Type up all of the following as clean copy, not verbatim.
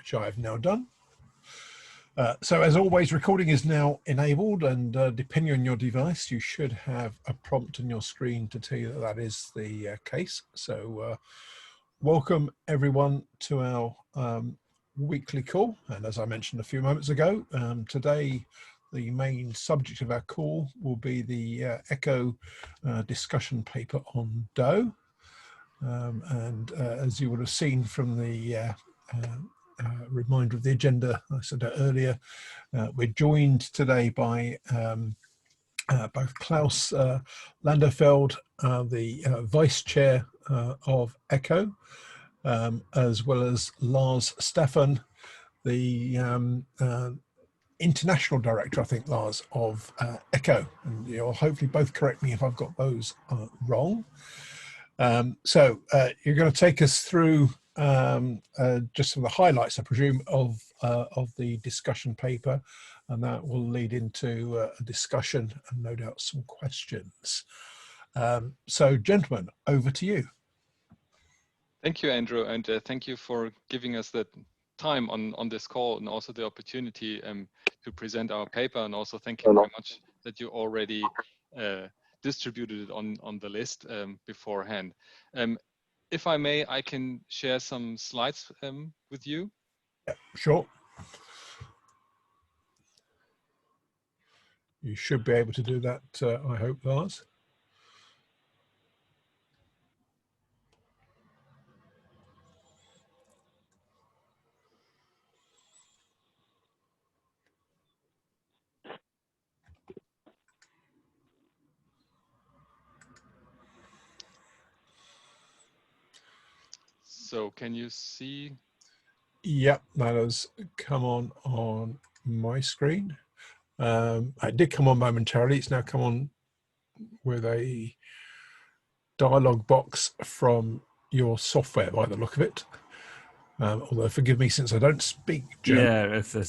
which I have now done. So as always, recording is now enabled, and depending on your device, you should have a prompt on your screen to tell you that that is the case. So welcome everyone to our weekly call. And as I mentioned a few moments ago, today the main subject of our call will be the ECHO discussion paper on DOE. As you would have seen from the reminder of the agenda I said earlier, we're joined today by both Klaus Landefeld, the Vice Chair of ECHO, as well as Lars Steffen, the International Director, I think, Lars, of ECHO. And you'll hopefully both correct me if I've got those wrong. So you're going to take us through just some of the highlights, I presume, of the discussion paper, and that will lead into a discussion and no doubt some questions. So, gentlemen, over to you. Thank you, Andrew, and thank you for giving us the time on this call and also the opportunity to present our paper. And also thank you very much that you already distributed it on the list beforehand. If I may, I can share some slides with you. Yeah, sure. You should be able to do that, I hope, Lars. So can you see? Yep, that has come on my screen. It did come on momentarily. It's now come on with a dialog box from your software by the look of it. Although forgive me, since I don't speak German. Yeah, it's a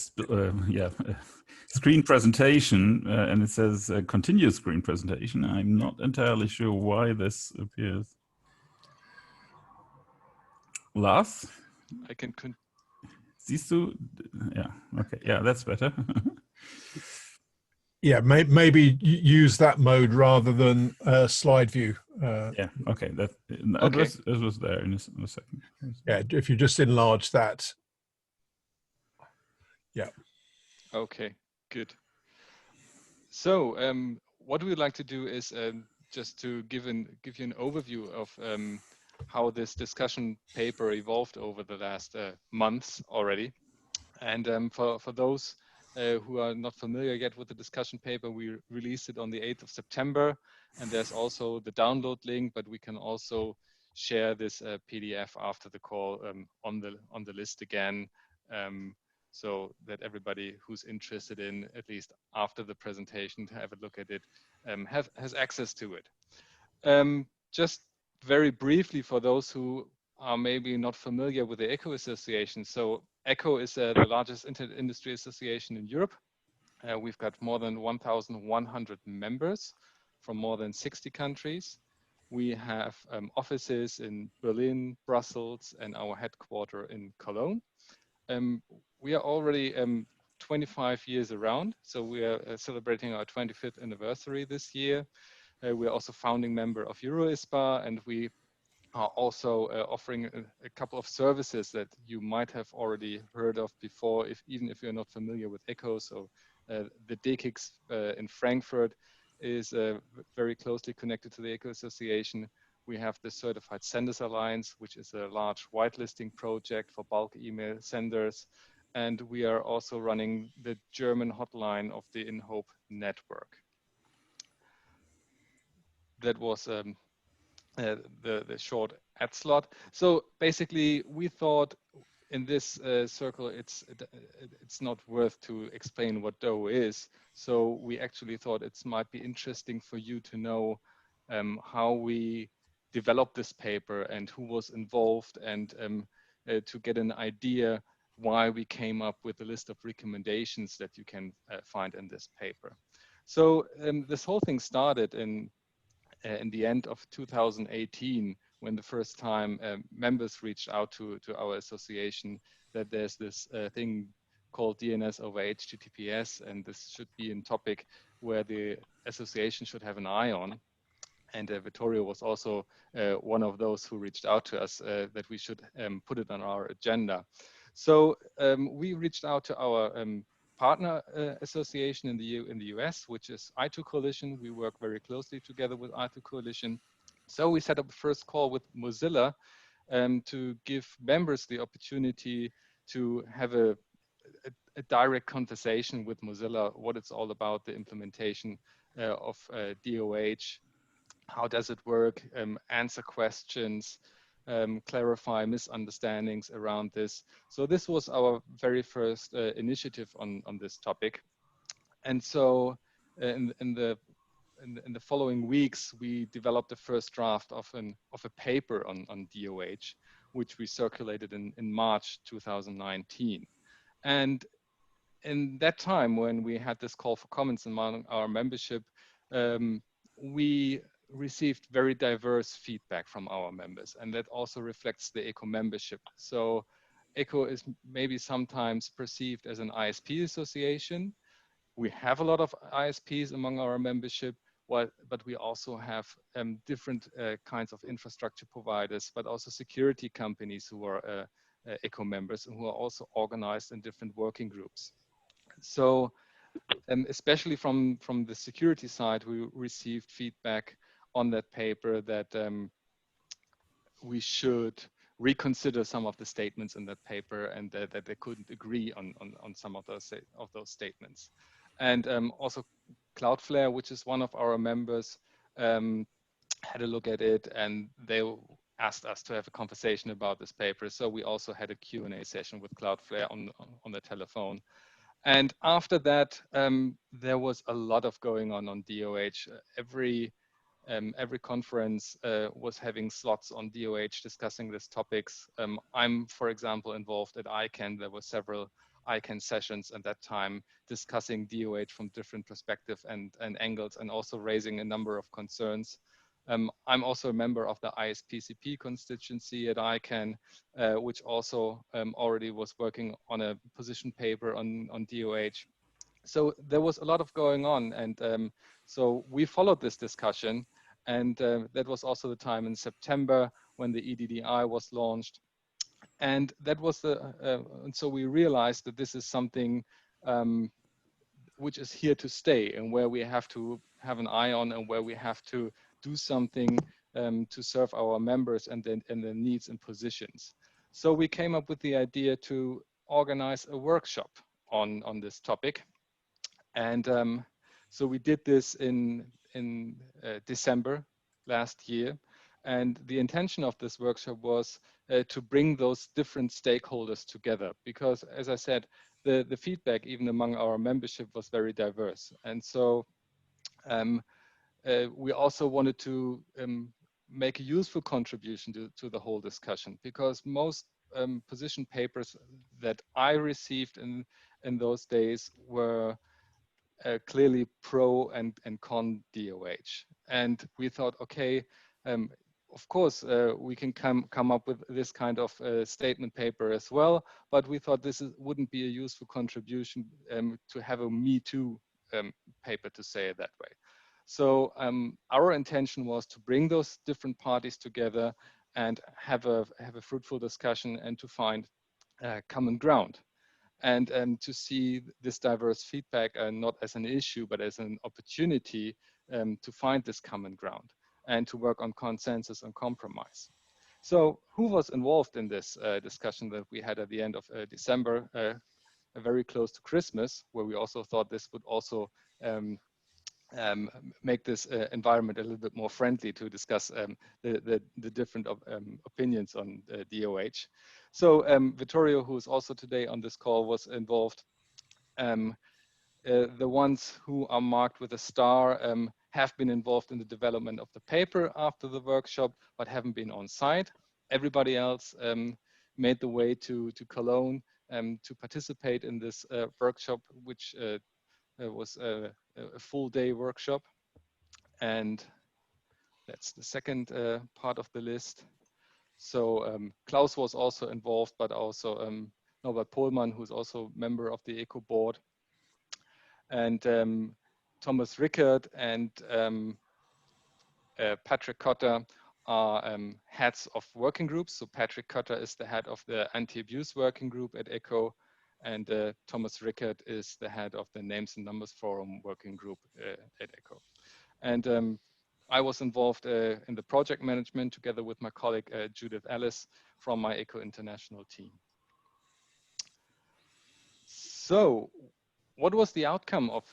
screen presentation, and it says continue screen presentation. I'm not entirely sure why this appears. Lars? I can Siehst du? Yeah, okay, yeah, that's better. Yeah, maybe use that mode rather than slide view. Yeah, okay, okay. It was there in a second. Yeah, if you just enlarge that. Yeah. Okay, good. So what we'd like to do is just to give you an overview of how this discussion paper evolved over the last months already. And for those who are not familiar yet with the discussion paper, we released it on the 8th of September. And there's also the download link, but we can also share this PDF after the call on the list again, so that everybody who's interested in, at least after the presentation, to have a look at it, has access to it. Just very briefly, for those who are maybe not familiar with the ECHO Association. So ECHO is the largest internet industry association in Europe. We've got more than 1,100 members from more than 60 countries. We have offices in Berlin, Brussels, and our headquarters in Cologne. We are already 25 years around, so we are celebrating our 25th anniversary this year. We are also founding member of EuroISPA, and we are also offering a couple of services that you might have already heard of before, even if you're not familiar with ECHO. So the DKIX in Frankfurt is very closely connected to the ECHO Association. We have the Certified Senders Alliance, which is a large whitelisting project for bulk email senders. And we are also running the German hotline of the InHope network. That was the short ad slot. So basically, we thought in this circle, it's not worth to explain what DOE is. So we actually thought it might be interesting for you to know how we developed this paper and who was involved, and to get an idea why we came up with a list of recommendations that you can find in this paper. So this whole thing started in the end of 2018 when the first time members reached out to our association that there's this thing called DNS over HTTPS, and this should be a topic where the association should have an eye on. And Vittorio was also one of those who reached out to us that we should put it on our agenda. So we reached out to our partner association in the US, which is I2 Coalition. We work very closely together with I2 Coalition. So we set up a first call with Mozilla to give members the opportunity to have a direct conversation with Mozilla, what it's all about, the implementation of DOH, how does it work, answer questions, clarify misunderstandings around this. So this was our very first initiative on this topic. And so in the following weeks, we developed the first draft of a paper on DOH, which we circulated in March 2019. And in that time, when we had this call for comments among our membership, we received very diverse feedback from our members, and that also reflects the ECHO membership. So ECHO is maybe sometimes perceived as an ISP association. We have a lot of ISPs among our membership, but we also have different kinds of infrastructure providers, but also security companies who are ECHO members and who are also organized in different working groups. So especially from the security side, we received feedback on that paper that we should reconsider some of the statements in that paper, and that they couldn't agree on some of those statements. And also Cloudflare, which is one of our members, had a look at it, and they asked us to have a conversation about this paper. So we also had a Q&A session with Cloudflare on the telephone. And after that, there was a lot of going on DOH. Every conference was having slots on DOH discussing these topics. I'm, for example, involved at ICANN. There were several ICANN sessions at that time discussing DOH from different perspectives and angles, and also raising a number of concerns. I'm also a member of the ISPCP constituency at ICANN, which also already was working on a position paper on DOH. So there was a lot of going on, and so we followed this discussion, and that was also the time in September when the EDDI was launched, and that was and so we realized that this is something which is here to stay, and where we have to have an eye on, and where we have to do something to serve our members and their needs and positions. So we came up with the idea to organize a workshop on this topic. And so we did this in December last year. And the intention of this workshop was to bring those different stakeholders together, because, as I said, the feedback even among our membership was very diverse. And so we also wanted to make a useful contribution to the whole discussion, because most position papers that I received in those days were clearly pro and con DOH. And we thought, okay, of course, we can come up with this kind of statement paper as well, but we thought this wouldn't be a useful contribution to have a Me Too paper, to say it that way. So our intention was to bring those different parties together and have a fruitful discussion, and to find common ground, and to see this diverse feedback not as an issue, but as an opportunity to find this common ground and to work on consensus and compromise. So who was involved in this discussion that we had at the end of December, very close to Christmas, where we also thought this would also make this environment a little bit more friendly to discuss the different opinions on DOH. So Vittorio, who is also today on this call, was involved. The ones who are marked with a star have been involved in the development of the paper after the workshop, but haven't been on site. Everybody else made the way to Cologne to participate in this workshop, which was a full day workshop. And That's the second part of the list. So Klaus was also involved, but also Norbert Pohlmann, who's also member of the ECO board, and Thomas Rickert and Patrick Cotter are heads of working groups. So Patrick Cotter is the head of the anti-abuse working group at ECO, and Thomas Rickert is the head of the Names and Numbers Forum working group at ECO. And I was involved in the project management together with my colleague Judith Ellis from my ECO International team. So what was the outcome of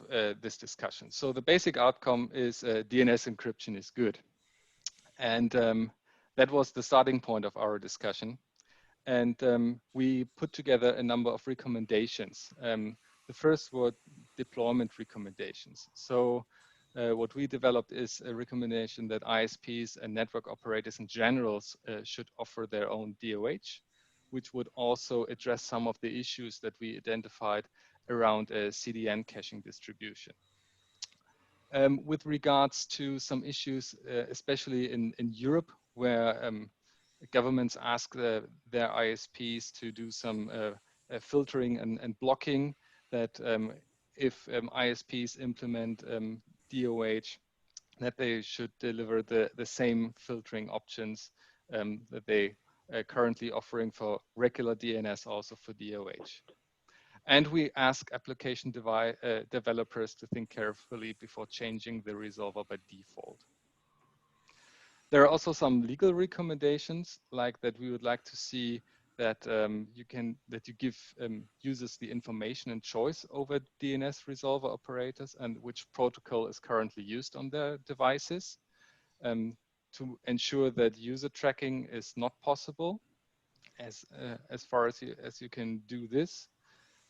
this discussion? So the basic outcome is DNS encryption is good. And that was the starting point of our discussion. And we put together a number of recommendations. The first were deployment recommendations. So what we developed is a recommendation that ISPs and network operators in general should offer their own DOH, which would also address some of the issues that we identified around CDN caching distribution. With regards to some issues, especially in Europe, where governments ask their ISPs to do some filtering and blocking, that if ISPs implement DOH, that they should deliver the same filtering options that they are currently offering for regular DNS, also for DOH. And we ask application developers to think carefully before changing the resolver by default. There are also some legal recommendations, like that we would like to see that you give users the information and choice over DNS resolver operators and which protocol is currently used on their devices, to ensure that user tracking is not possible as far as you can do this,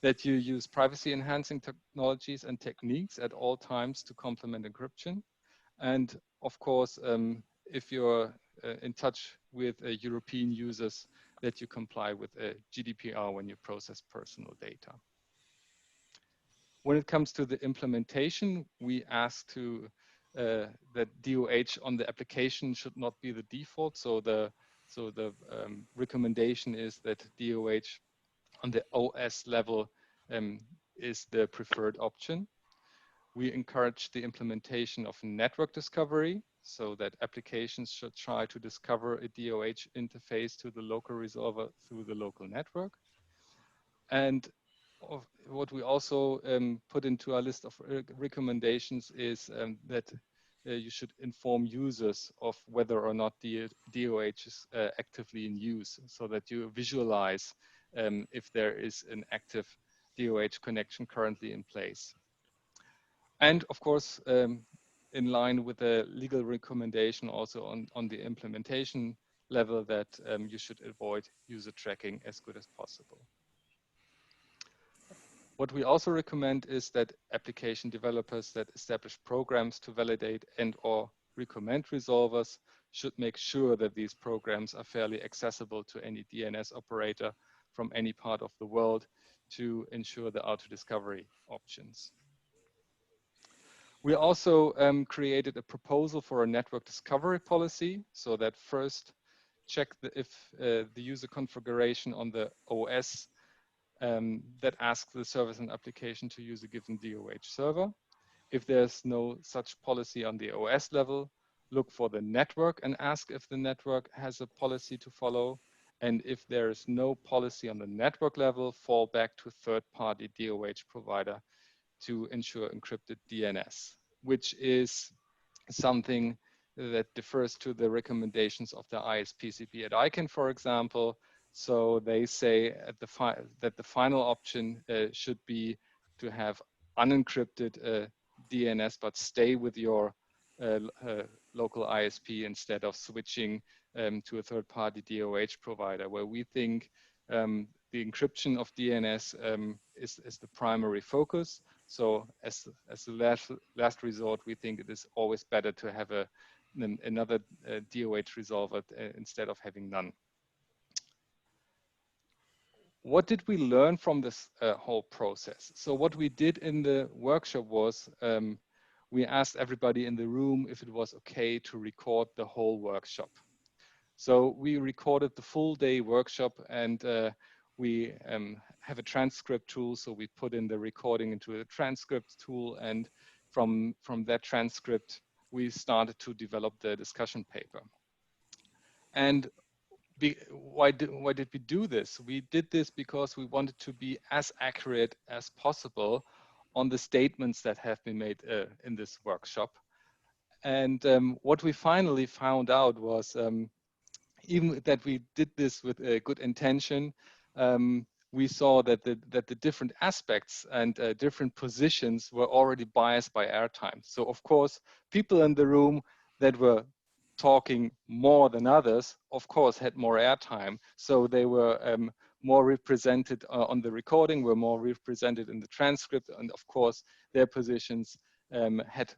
that you use privacy enhancing technologies and techniques at all times to complement encryption. And of course, if you're in touch with European users, that you comply with GDPR when you process personal data. When it comes to the implementation, we ask that DOH on the application should not be the default. So the recommendation is that DOH on the OS level is the preferred option. We encourage the implementation of network discovery so that applications should try to discover a DOH interface to the local resolver through the local network. And what we also put into our list of recommendations is that you should inform users of whether or not the DOH is actively in use, so that you visualize if there is an active DOH connection currently in place. And of course, in line with the legal recommendation also on the implementation level, that you should avoid user tracking as good as possible. What we also recommend is that application developers that establish programs to validate and/or recommend resolvers should make sure that these programs are fairly accessible to any DNS operator from any part of the world to ensure the auto-discovery options. We also created a proposal for a network discovery policy, so that first check if the user configuration on the OS that asks the service and application to use a given DOH server. If there's no such policy on the OS level, look for the network and ask if the network has a policy to follow. And if there is no policy on the network level, fall back to third-party DOH provider to ensure encrypted DNS, which is something that differs to the recommendations of the ISPCP at ICANN, for example. So they say that the final option should be to have unencrypted DNS, but stay with your local ISP instead of switching to a third-party DOH provider, where we think the encryption of DNS is the primary focus. So as the last resort, we think it is always better to have another DOH resolver instead of having none. What did we learn from this whole process? So what we did in the workshop was we asked everybody in the room if it was okay to record the whole workshop. So we recorded the full day workshop, and we have a transcript tool. So we put in the recording into a transcript tool, and from that transcript, we started to develop the discussion paper. And why did we do this? We did this because we wanted to be as accurate as possible on the statements that have been made in this workshop. And what we finally found out was, even that we did this with a good intention, we saw that the different aspects and different positions were already biased by airtime. So of course, people in the room that were talking more than others, of course, had more airtime. So they were more represented on the recording, were more represented in the transcript, and of course, their positions had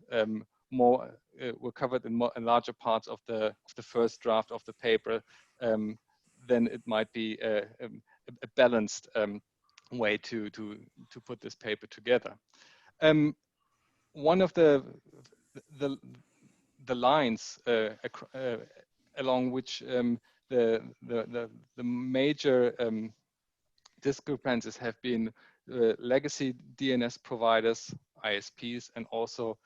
more were covered in larger parts of the first draft of the paper. Then it might be a balanced way to put this paper together. One of the lines along which the major discrepancies have been legacy DNS providers, ISPs, and also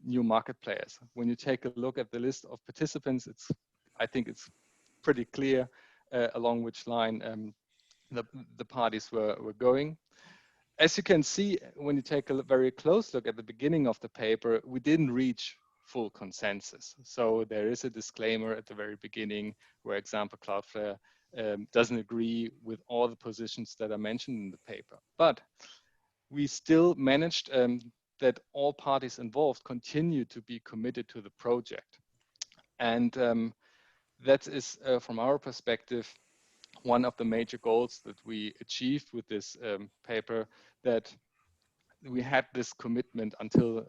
new market players. When you take a look at the list of participants, I think it's pretty clear along which line the parties were going. As you can see, when you take a very close look at the beginning of the paper, we didn't reach full consensus. So there is a disclaimer at the very beginning where example Cloudflare doesn't agree with all the positions that are mentioned in the paper. But we still managed that all parties involved continue to be committed to the project. And that is, from our perspective, one of the major goals that we achieved with this paper, that we had this commitment until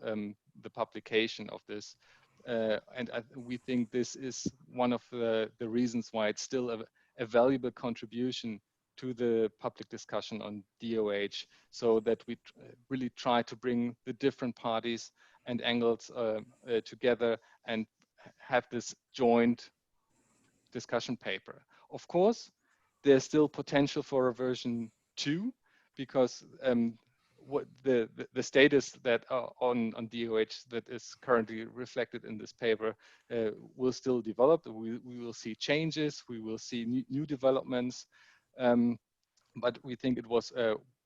the publication of this. And we think this is one of the reasons why it's still a valuable contribution to the public discussion on DOH, so that we really try to bring the different parties and angles together and have this joint discussion paper. Of course, there's still potential for a version 2, because what the status that on DOH that is currently reflected in this paper will still develop. We will see changes, we will see new developments, but we think it was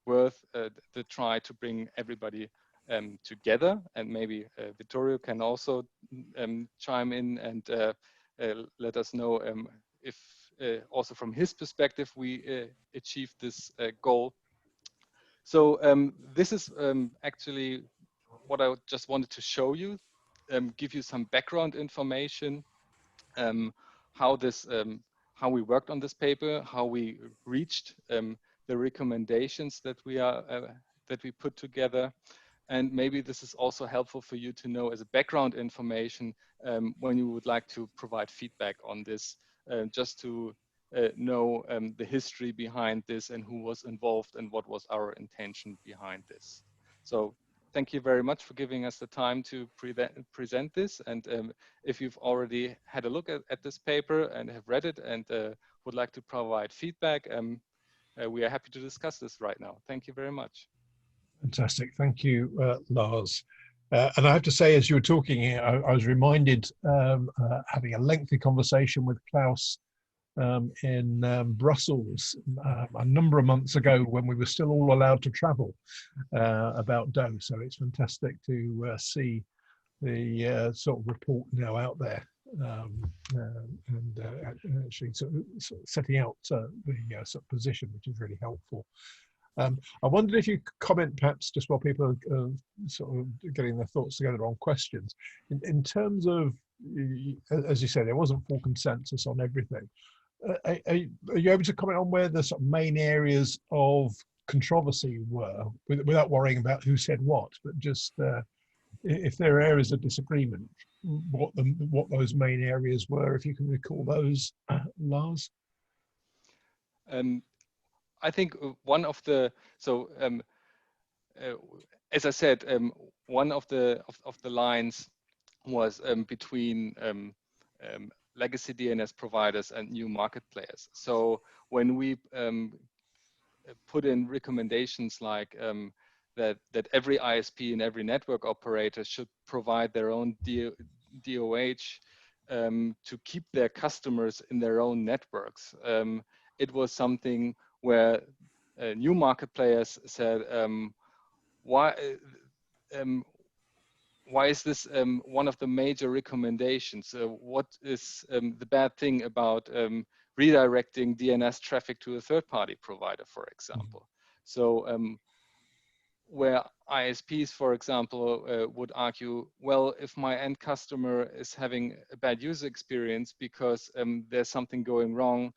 worth the try to bring everybody together. And maybe Vittorio can also chime in and let us know if also from his perspective we achieved this goal. So this is actually what I just wanted to show you, give you some background information, how we worked on this paper, how we reached the recommendations that we put together. And maybe this is also helpful for you to know as a background information when you would like to provide feedback on this, just to know the history behind this and who was involved and what was our intention behind this. So thank you very much for giving us the time to present this. And if you've already had a look at this paper and have read it and would like to provide feedback, we are happy to discuss this right now. Thank you very much. Fantastic. Thank you, Lars. And I have to say, as you were talking, I was reminded having a lengthy conversation with Klaus in Brussels a number of months ago when we were still all allowed to travel about DOH. So it's fantastic to see the sort of report now out there and actually sort of setting out the sort of position, which is really helpful. I wondered if you could comment, perhaps, just while people are sort of getting their thoughts together on questions, in terms of, as you said, there wasn't full consensus on everything. Are you able to comment on where the sort of main areas of controversy were, without worrying about who said what, but just if there are areas of disagreement, what those main areas were, if you can recall those, Lars? I think one of the, as I said, one of the lines was between legacy DNS providers and new market players. So when we put in recommendations like that every ISP and every network operator should provide their own DOH to keep their customers in their own networks, it was something where new market players said, why is this one of the major recommendations? What is the bad thing about redirecting DNS traffic to a third-party provider, for example? So where ISPs, for example, would argue, well, if my end customer is having a bad user experience because there's something going wrong,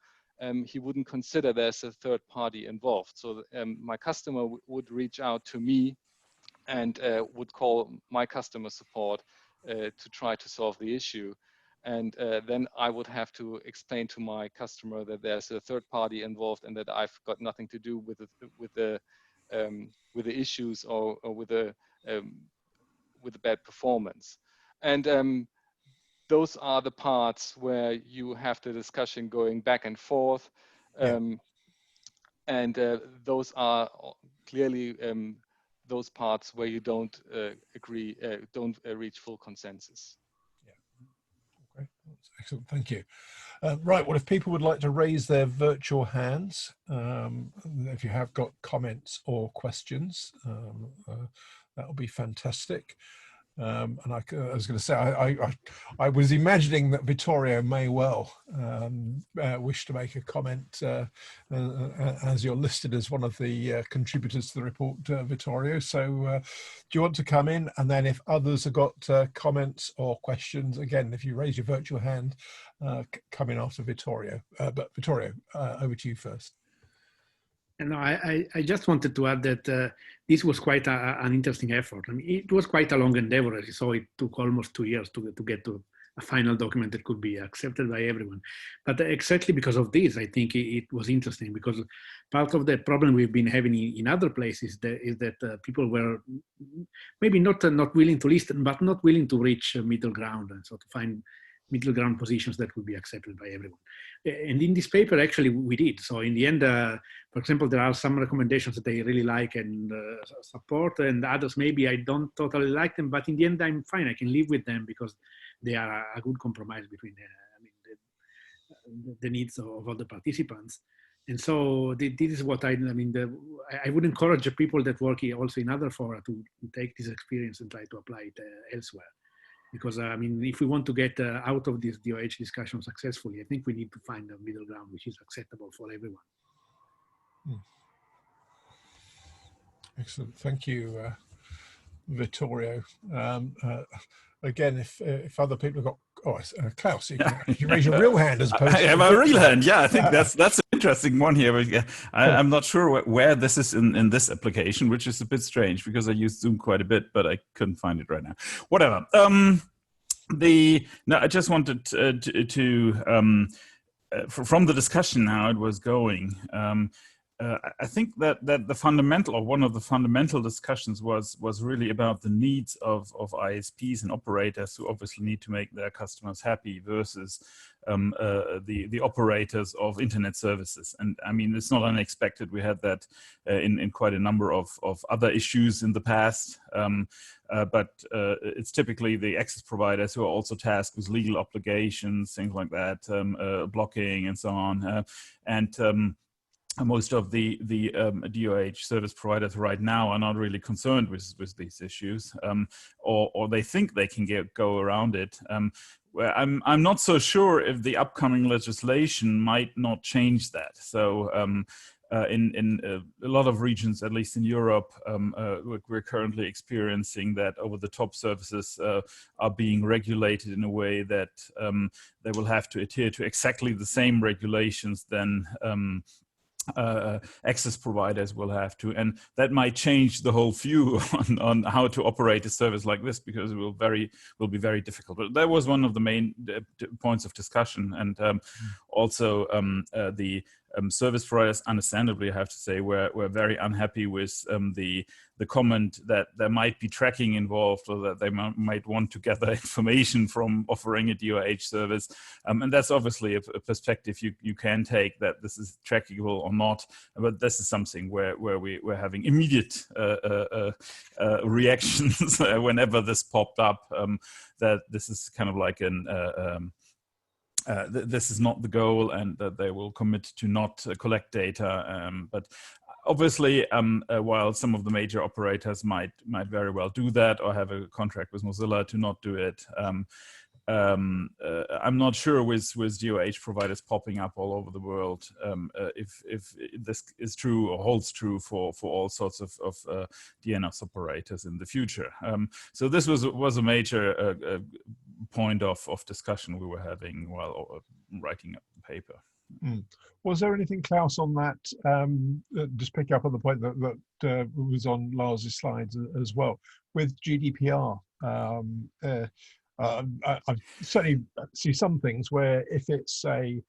he wouldn't consider there's a third party involved. So my customer would reach out to me and would call my customer support to try to solve the issue. And then I would have to explain to my customer that there's a third party involved and that I've got nothing to do with the issues or with the bad performance. And those are the parts where you have the discussion going back and forth. And those are clearly those parts where you don't agree, don't reach full consensus. Yeah. Okay, that's excellent. Thank you. Right. Well, if people would like to raise their virtual hands, if you have got comments or questions, that would be fantastic. And I was going to say, I was imagining that Vittorio may well wish to make a comment as you're listed as one of the contributors to the report, Vittorio. So do you want to come in? And then if others have got comments or questions, again, if you raise your virtual hand, come in after Vittorio. But Vittorio, over to you first. No, I just wanted to add that this was quite an interesting effort. I mean, it was quite a long endeavor. As you saw, it took almost 2 years to get to a final document that could be accepted by everyone. But exactly because of this, I think it was interesting, because part of the problem we've been having in other places is that people were maybe not willing to listen, but not willing to reach middle ground, and so to find middle ground positions that would be accepted by everyone. And in this paper, actually, we did. So in the end, for example, there are some recommendations that they really like and support, and others maybe I don't totally like them, but in the end, I'm fine. I can live with them because they are a good compromise between the needs of all the participants. And so this is what I would encourage people that work also in other fora to take this experience and try to apply it elsewhere. Because, I mean, if we want to get out of this DOH discussion successfully, I think we need to find a middle ground which is acceptable for everyone. Excellent. Thank you, Vittorio. Again, if other people have got, Klaus, you raise your real hand as opposed to... I have a real hand, yeah. I think that's an interesting one here. I'm not sure where this is in this application, which is a bit strange because I use Zoom quite a bit, but I couldn't find it right now. Whatever. I just wanted from the discussion how it was going, I think that the fundamental, or one of the fundamental discussions was really about the needs of ISPs and operators who obviously need to make their customers happy versus the operators of internet services. And I mean, it's not unexpected. We had that in quite a number of other issues in the past. But it's typically the access providers who are also tasked with legal obligations, things like that, blocking and so on. Most of the DOH service providers right now are not really concerned with these issues, or they think they can go around it. Where I'm not so sure if the upcoming legislation might not change that. So in a lot of regions, at least in Europe, we're currently experiencing that over-the-top services are being regulated in a way that they will have to adhere to exactly the same regulations than access providers will have to, and that might change the whole view on how to operate a service like this, because it will be very difficult. But that was one of the main points of discussion, and also the service providers, understandably, I have to say, were very unhappy with the comment that there might be tracking involved, or that they might want to gather information from offering a DOH service. And that's obviously a perspective you can take, that this is trackable or not. But this is something where we're having immediate reactions whenever this popped up, that this is kind of like this is not the goal, and that they will commit to not collect data. But obviously, while some of the major operators might very well do that, or have a contract with Mozilla to not do it, I'm not sure with DOH providers popping up all over the world if this is true or holds true for all sorts of DNS operators in the future. So this was a major point of discussion we were having while writing a paper. Was there anything, Klaus, on that, just pick up on the point that was on Lars's slides as well, with GDPR? I certainly see some things where if it's a,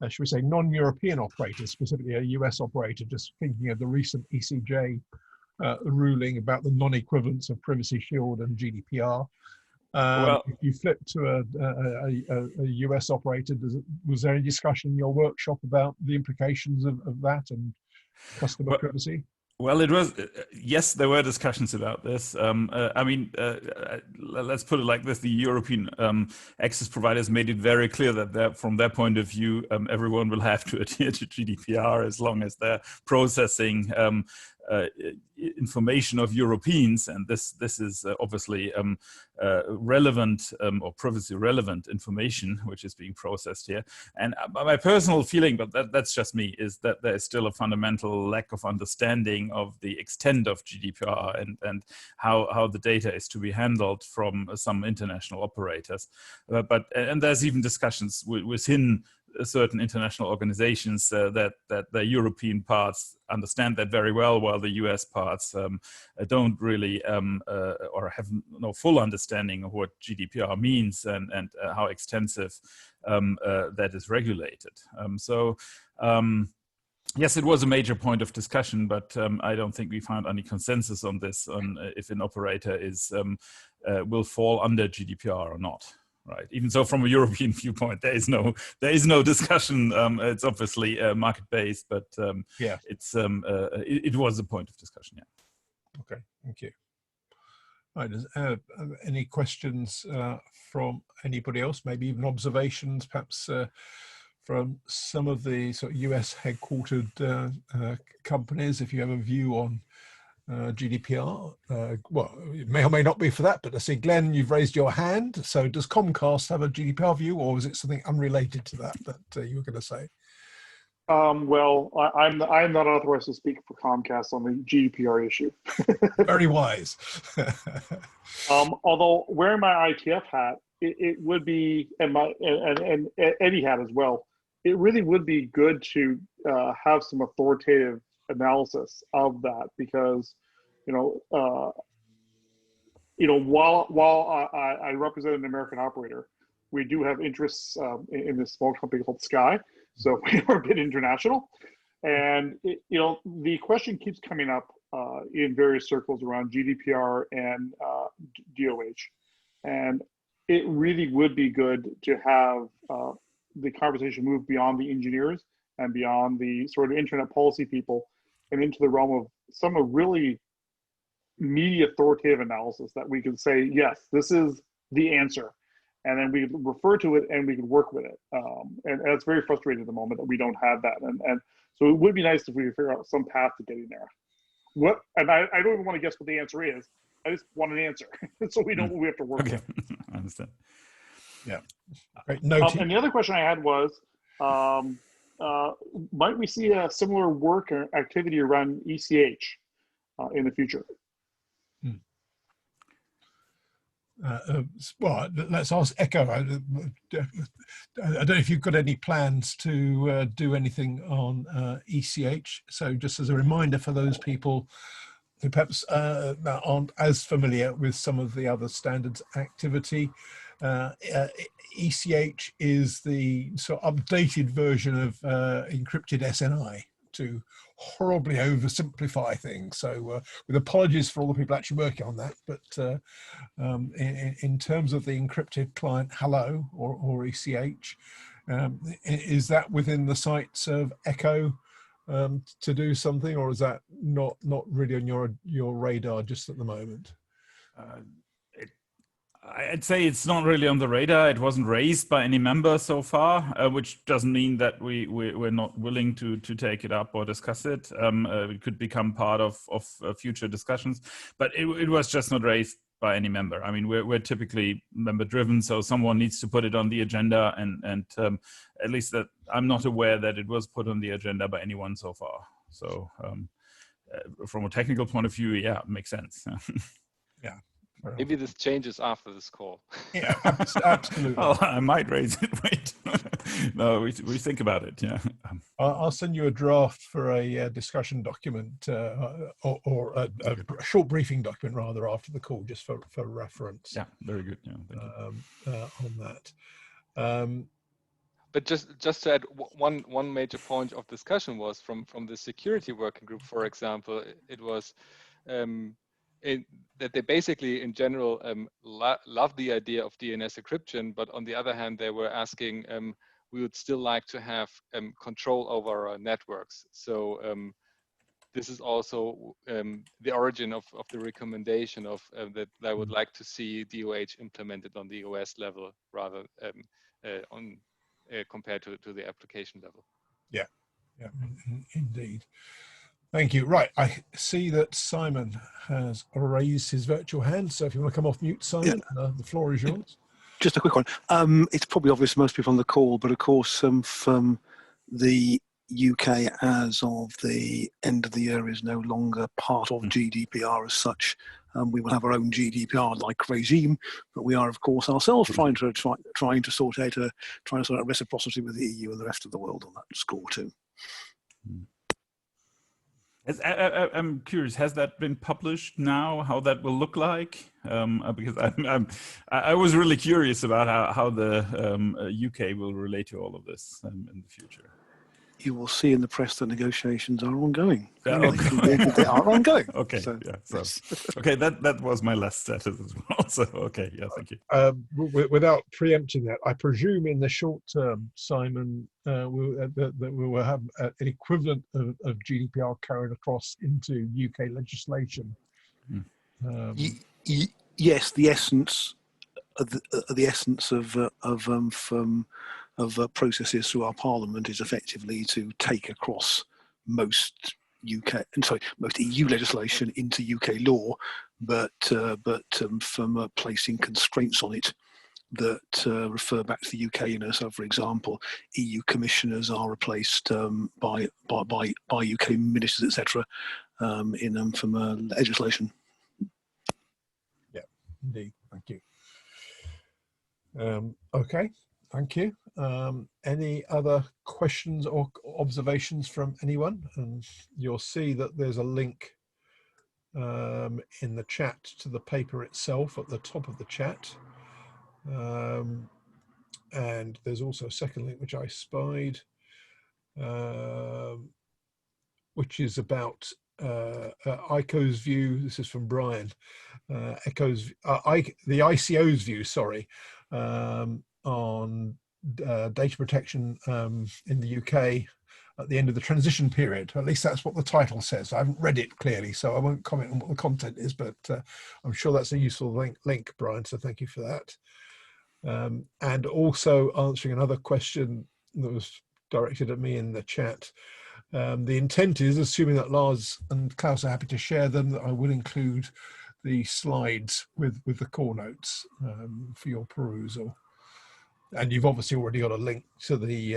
should we say, non-European operator, specifically a US operator, just thinking of the recent ECJ ruling about the non-equivalence of Privacy Shield and GDPR. Well, if you flip to a US operator, was there any discussion in your workshop about the implications of that and customer privacy? Well, it was, yes, there were discussions about this. I mean, let's put it like this. The European access providers made it very clear that from their point of view, everyone will have to adhere to GDPR as long as they're processing information of Europeans, and this is obviously relevant or privacy relevant information which is being processed here. And my personal feeling, but that's just me, is that there is still a fundamental lack of understanding of the extent of GDPR and how the data is to be handled from some international operators. And there's even discussions within certain international organizations that the European parts understand that very well, while the US parts don't really or have no full understanding of what GDPR means and how extensive that is regulated. Yes, it was a major point of discussion, but I don't think we found any consensus on this, on if an operator will fall under GDPR or not. Right. Even so, from a European viewpoint, there is no discussion. It's obviously market based, but yeah, it was a point of discussion. Yeah. Okay. Thank you. All right. Any questions from anybody else? Maybe even observations, perhaps from some of the sort of US headquartered companies. If you have a view on GDPR, well, it may or may not be for that, but I see, Glenn, you've raised your hand. So does Comcast have a GDPR view, or is it something unrelated to that you were going to say? Well, I'm not authorized to speak for Comcast on the GDPR issue. Very wise. Although wearing my ITF hat, it would be, and Eddie hat as well, it really would be good to have some authoritative analysis of that, because while I represent an American operator, we do have interests in this small company called Sky, so we are a bit international, and the question keeps coming up in various circles around GDPR and DOH, and it really would be good to have the conversation move beyond the engineers and beyond the sort of internet policy people and into the realm of some of really media authoritative analysis that we can say, yes, this is the answer. And then we refer to it and we can work with it. And it's very frustrating at the moment that we don't have that. And so it would be nice if we could figure out some path to getting there. And I don't even want to guess what the answer is. I just want an answer. So we know what we have to work with. I understand. Yeah. Great. And the other question I had was, might we see a similar work or activity around ECH in the future? Well, let's ask Echo. I don't know if you've got any plans to do anything on ECH. So just as a reminder for those people who perhaps aren't as familiar with some of the other standards activity, ECH is the sort of updated version of encrypted SNI to horribly oversimplify things. So with apologies for all the people actually working on that, but in terms of the encrypted client hello or ECH, is that within the sights of Echo to do something, or is that not really on your radar just at the moment? I'd say it's not really on the radar. It wasn't raised by any member so far, which doesn't mean that we're not willing to take it up or discuss it. It could become part of future discussions, but it was just not raised by any member. I mean, we're typically member driven, so someone needs to put it on the agenda, and at least that I'm not aware that it was put on the agenda by anyone so far. So from a technical point of view, yeah, it makes sense. Yeah. Maybe this changes after this call. Yeah, absolutely. Well, I might raise it. Wait, no, we think about it. Yeah, I'll send you a draft for a discussion document or a short briefing document rather after the call, just for reference. Yeah, very good. Yeah, on that. But just to add, one major point of discussion was from the security working group, for example, it was. That they basically, in general, love the idea of DNS encryption, but on the other hand, they were asking, we would still like to have control over our networks. So this is also the origin of the recommendation of that I would like to see DOH implemented on the OS level rather compared to the application level. Yeah, indeed. Thank you. Right, I see that Simon has raised his virtual hand. So if you want to come off mute, Simon, the floor is yours. Just a quick one. It's probably obvious to most people on the call, but of course, from the UK as of the end of the year is no longer part of GDPR as such. We will have our own GDPR-like regime, but we are, of course, ourselves trying to sort out reciprocity with the EU and the rest of the world on that score too. I'm curious, has that been published now, how that will look like? Because I was really curious about how the UK will relate to all of this in the future. You will see in the press that negotiations are ongoing. They are ongoing. Okay, so, yeah. So, okay, that was my last status as well. So, okay, yeah, thank you. Without preempting that, I presume in the short term, Simon, that we will have an equivalent of GDPR carried across into UK legislation. Yes, the essence of processes through our Parliament is effectively to take across most EU legislation into UK law, but from placing constraints on it that refer back to the UK. So, for example, EU commissioners are replaced by UK ministers, etc. From legislation. Yeah, indeed. Thank you. Okay, thank you. Any other questions or observations from anyone? And you'll see that there's a link in the chat to the paper itself at the top of the chat. And there's also a second link which I spied, which is about ICO's view. This is from Brian. The ICO's view, sorry, on data protection in the UK at the end of the transition period. At least that's what the title says. I haven't read it clearly, so I won't comment on what the content is, but I'm sure that's a useful link, Brian, so thank you for that. And also answering another question that was directed at me in the chat. The intent is, assuming that Lars and Klaus are happy to share them, that I will include the slides with the core notes for your perusal. And you've obviously already got a link to the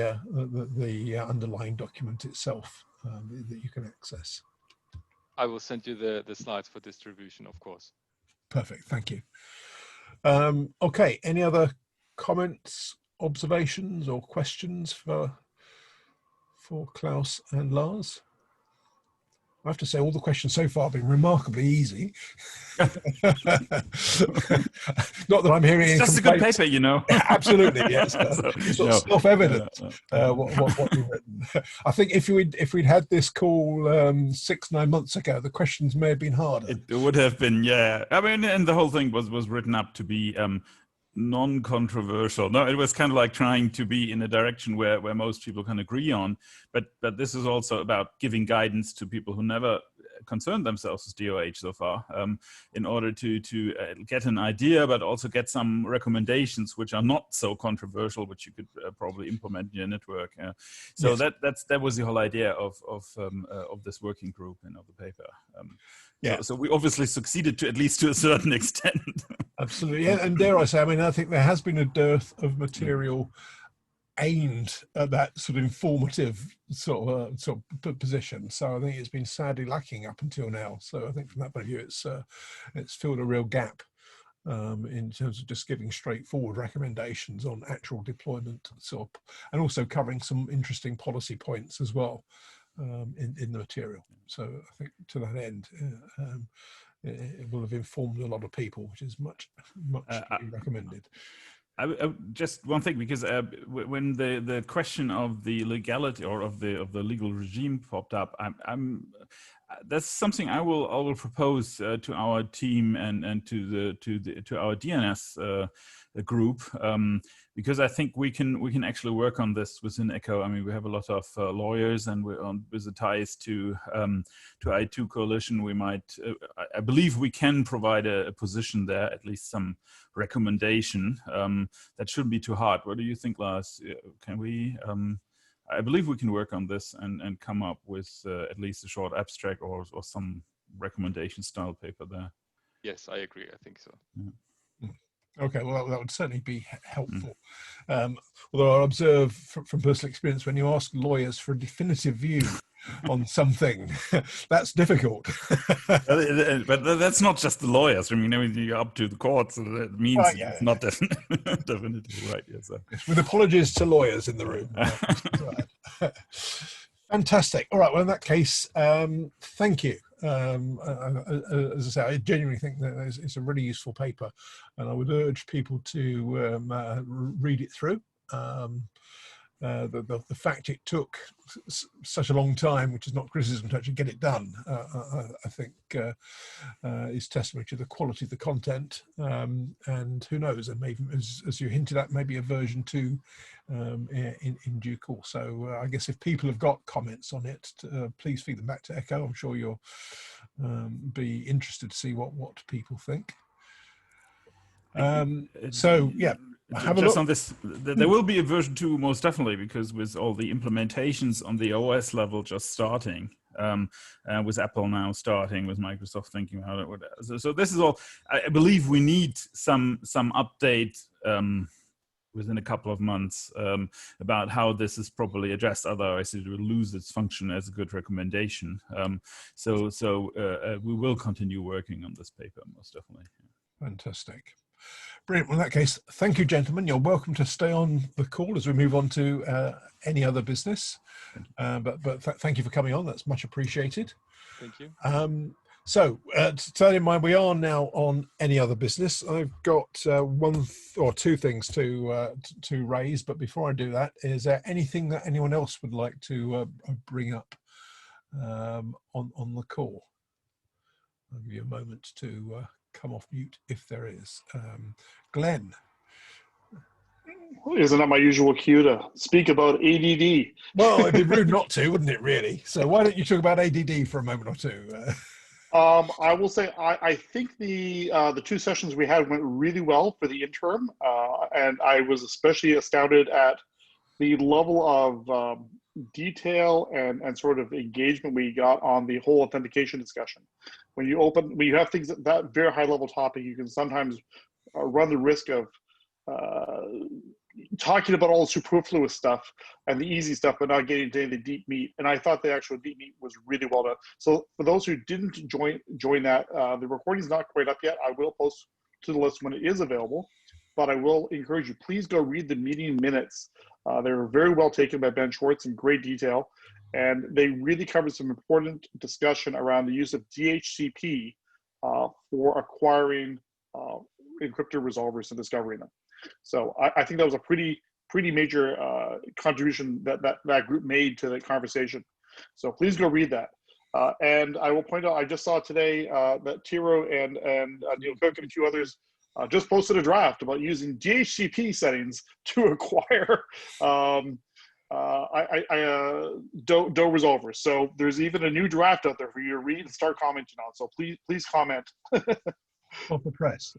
underlying document itself that you can access. I will send you the slides for distribution, of course. Perfect, thank you. Okay, any other comments, observations, or questions for Klaus and Lars? I have to say all the questions so far have been remarkably easy. Not that I'm hearing any It's just a good complaints. paper, you know. Absolutely, yes. It's sort of self-evident what we've written. I think if we'd had this call 6-9 months ago, the questions may have been harder. It would have been, yeah. I mean, and the whole thing was written up to be non-controversial. No, it was kind of like trying to be in a direction where most people can agree on. But this is also about giving guidance to people who never concerned themselves with DOH so far, in order to get an idea, but also get some recommendations which are not so controversial, which you could probably implement in your network. So yes. that was the whole idea of this working group and of the paper. So we obviously succeeded at least to a certain extent. Absolutely, and dare I say, I mean, I think there has been a dearth of material aimed at that sort of informative sort of position. So I think it's been sadly lacking up until now. So I think from that point of view, it's filled a real gap in terms of just giving straightforward recommendations on actual deployment, and also covering some interesting policy points as well in the material. So I think to that end, it will have informed a lot of people, which is much recommended. I just one thing, because when the question of the legality or of the legal regime popped up, that's something I will propose to our team and to our DNS group, because I think we can actually work on this within ECHO. I mean, we have a lot of lawyers, and we're with the ties to I2 Coalition. We might, I believe, we can provide a position there, at least some recommendation. That shouldn't be too hard. What do you think, Lars? Can we? I believe we can work on this and come up with at least a short abstract or some recommendation style paper there. Yes, I agree. I think so. Yeah. Okay, well, that would certainly be helpful. Although I observe from personal experience, when you ask lawyers for a definitive view on something, that's difficult. But that's not just the lawyers. I mean, you're up to the courts, so that means it's not definitively right. Yes, yes, with apologies to lawyers in the room. Fantastic. All right. Well, in that case, thank you. As I say, I genuinely think that it's a really useful paper, and I would urge people to read it through. The fact it took such a long time, which is not criticism, to actually get it done, I think is testimony to the quality of the content. And who knows, and maybe, as you hinted at, maybe a version 2 in due course. So I guess if people have got comments on it, please feed them back to ECHO. I'm sure you'll be interested to see what people think. So yeah. Just on this, there will be a version 2 most definitely, because with all the implementations on the OS level just starting, with Apple now starting, with Microsoft thinking about it. So this is all. I believe we need some update within a couple of months about how this is properly addressed. Otherwise, it will lose its function as a good recommendation. So we will continue working on this paper most definitely. Fantastic. Brilliant. Well, in that case, thank you, gentlemen. You're welcome to stay on the call as we move on to any other business. But thank you for coming on. That's much appreciated. Thank you. So to tell you in mind, we are now on any other business. I've got one or two things to raise. But before I do that, is there anything that anyone else would like to bring up on the call? I'll give you a moment to come off mute if there is. Glenn. Isn't that my usual cue to speak about ADD? Well, it'd be rude not to, wouldn't it, really? So why don't you talk about ADD for a moment or two? I will say I think the 2 sessions we had went really well for the interim, and I was especially astounded at the level of detail and sort of engagement we got on the whole authentication discussion. When you have things at that very high level topic, you can sometimes run the risk of talking about all the superfluous stuff and the easy stuff, but not getting into the deep meat. And I thought the actual deep meat was really well done. So for those who didn't join that, the recording is not quite up yet. I will post to the list when it is available, but I will encourage you, please go read the meeting minutes. They were very well taken by Ben Schwartz in great detail. And they really covered some important discussion around the use of DHCP for acquiring encrypted resolvers and discovering them. So I think that was a pretty major contribution that group made to the conversation. So please go read that. And I will point out, I just saw today that Tiro and Neil Cook and a few others just posted a draft about using DHCP settings to acquire DO resolvers. So there's even a new draft out there for you to read and start commenting on. So please comment. Off the press.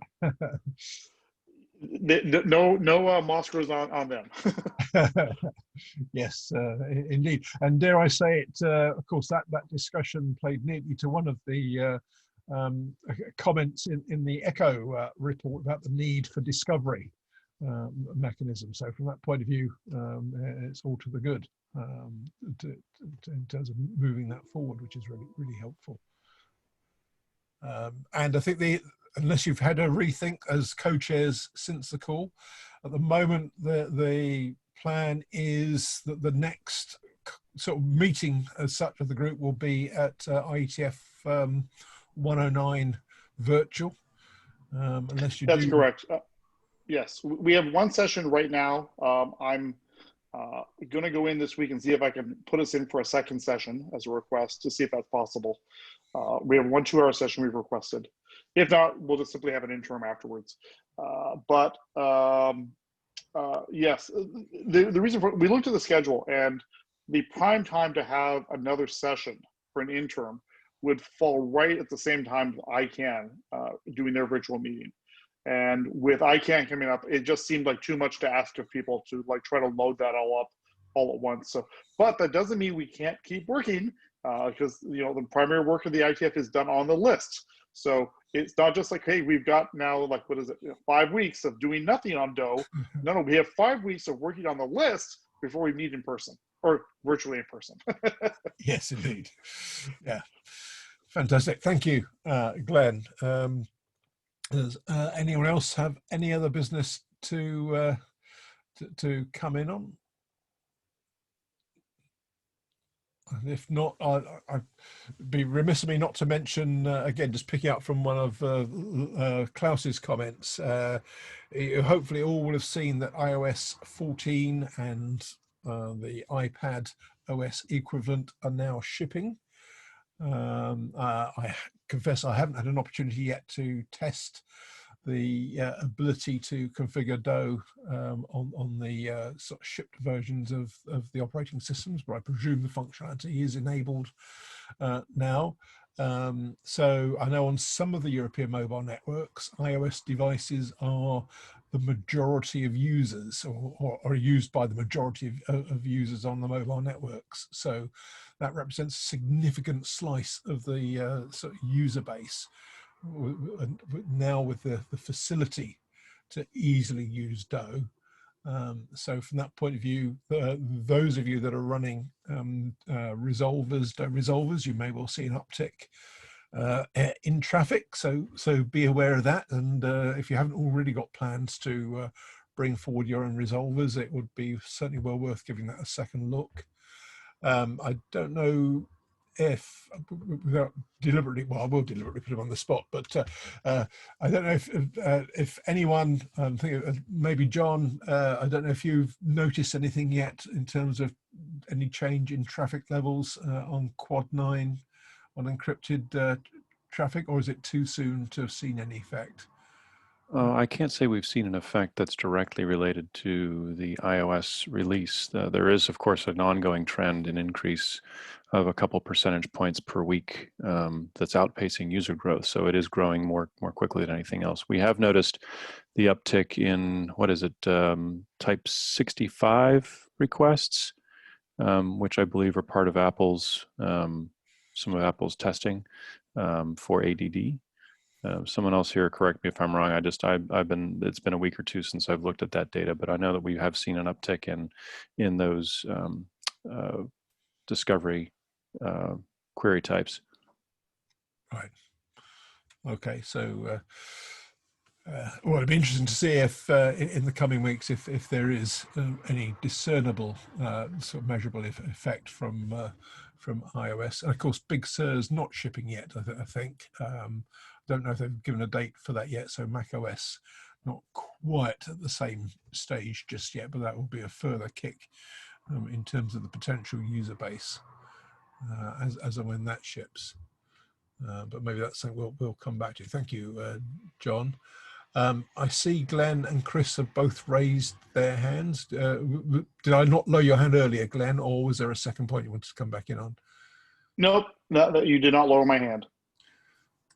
No Moscows on them. Yes, indeed. And dare I say it, of course, that discussion played neatly to one of the comments in the ECHO report about the need for discovery mechanism. So from that point of view, it's all to the good in terms of moving that forward, which is really helpful. And I think unless you've had a rethink as co-chairs since the call, at the moment the plan is that the next sort of meeting as such of the group will be at IETF 109 virtual, unless you That's do. correct. Yes, we have one session right now. I'm going to go in this week and see if I can put us in for a second session as a request to see if that's possible. We have 1 2-hour session we've requested. If not, we'll just simply have an interim afterwards. Yes, the reason for we looked at the schedule, and the prime time to have another session for an interim would fall right at the same time ICANN doing their virtual meeting. And with ICANN coming up, it just seemed like too much to ask of people to like try to load that all up all at once. So, but that doesn't mean we can't keep working, because the primary work of the ITF is done on the list. So it's not just like, hey, we've got now like 5 weeks of doing nothing on DO. No, we have 5 weeks of working on the list before we meet in person or virtually in person. Yes, indeed. Yeah, fantastic. Thank you, Glenn. Does anyone else have any other business to come in on? If not, I'd be remiss of me not to mention, again, just picking up from one of Klaus's comments, you hopefully all will have seen that iOS 14 and the iPad OS equivalent are now shipping. I confess I haven't had an opportunity yet to test the ability to configure DO on the sort of shipped versions of the operating systems, but I presume the functionality is enabled now. So I know on some of the European mobile networks, iOS devices are the majority of users or are used by the majority of users on the mobile networks. So that represents a significant slice of the sort of user base. Now with the facility to easily use DO. So from that point of view, those of you that are running resolvers, DO resolvers, you may well see an uptick in traffic. So be aware of that. And if you haven't already got plans to bring forward your own resolvers, it would be certainly well worth giving that a second look. I don't know if, without deliberately, well, I will deliberately put him on the spot, but I don't know if anyone, I'm thinking maybe John, I don't know if you've noticed anything yet in terms of any change in traffic levels on Quad 9 on encrypted traffic, or is it too soon to have seen any effect? I can't say we've seen an effect that's directly related to the iOS release. There is, of course, an ongoing trend in increase of a couple percentage points per week that's outpacing user growth. So it is growing more quickly than anything else. We have noticed the uptick in, what is it, type 65 requests, which I believe are part of Apple's, some of Apple's testing for ADD. Someone else here, correct me if I'm wrong. It's been a week or two since I've looked at that data, but I know that we have seen an uptick in those discovery query types. Right. Okay. So Well, it'd be interesting to see if in the coming weeks if there is any discernible sort of measurable effect from iOS. And of course, Big Sur's not shipping yet. I think don't know if they've given a date for that yet. So Mac OS not quite at the same stage just yet, but that will be a further kick in terms of the potential user base as and when that ships. But maybe that's something we'll come back to. Thank you, John. I see Glenn and Chris have both raised their hands. Did I not lower your hand earlier, Glenn, or was there a second point you wanted to come back in on? Nope, no, you did not lower my hand.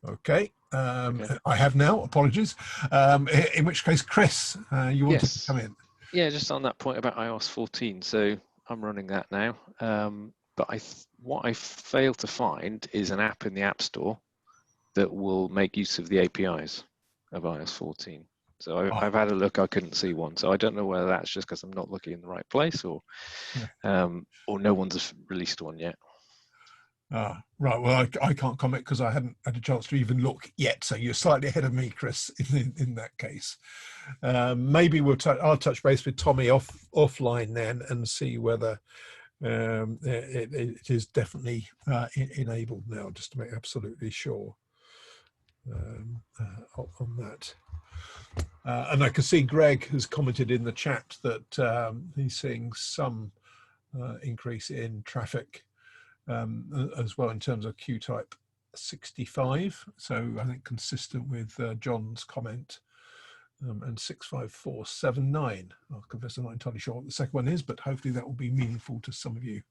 Okay. Okay. I have now. Apologies. In which case, Chris, you wanted to come in. Yeah, just on that point about iOS 14. So I'm running that now. But what I failed to find is an app in the App Store that will make use of the APIs of iOS 14. So I've had a look, I couldn't see one. So I don't know whether that's just because I'm not looking in the right place or no one's released one yet. Right, well, I can't comment because I hadn't had a chance to even look yet. So you're slightly ahead of me, Chris, in that case. Maybe I'll touch base with Tommy offline then and see whether it is definitely enabled now, just to make absolutely sure on that. And I can see Greg has commented in the chat that he's seeing some increase in traffic as well in terms of Q-type 65. So I think consistent with John's comment. And 65479. I'll confess I'm not entirely sure what the second one is, but hopefully that will be meaningful to some of you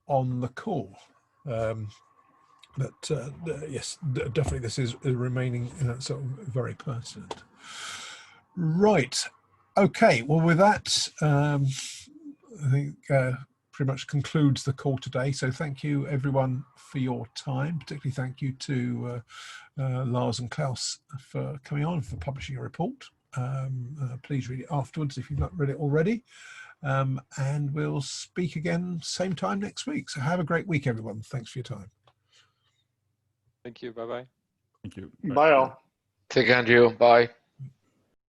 on the call. But yes, definitely this is remaining sort of very pertinent. Right. Okay. Well, with that, I think pretty much concludes the call today. So thank you everyone for your time. Particularly thank you to Lars and Klaus for coming on, for publishing a report. Please read it afterwards if you've not read it already. And we'll speak again same time next week. So have a great week, everyone. Thanks for your time. Thank you. Bye-bye. Thank you. Bye all. Take care, Andrew. Bye.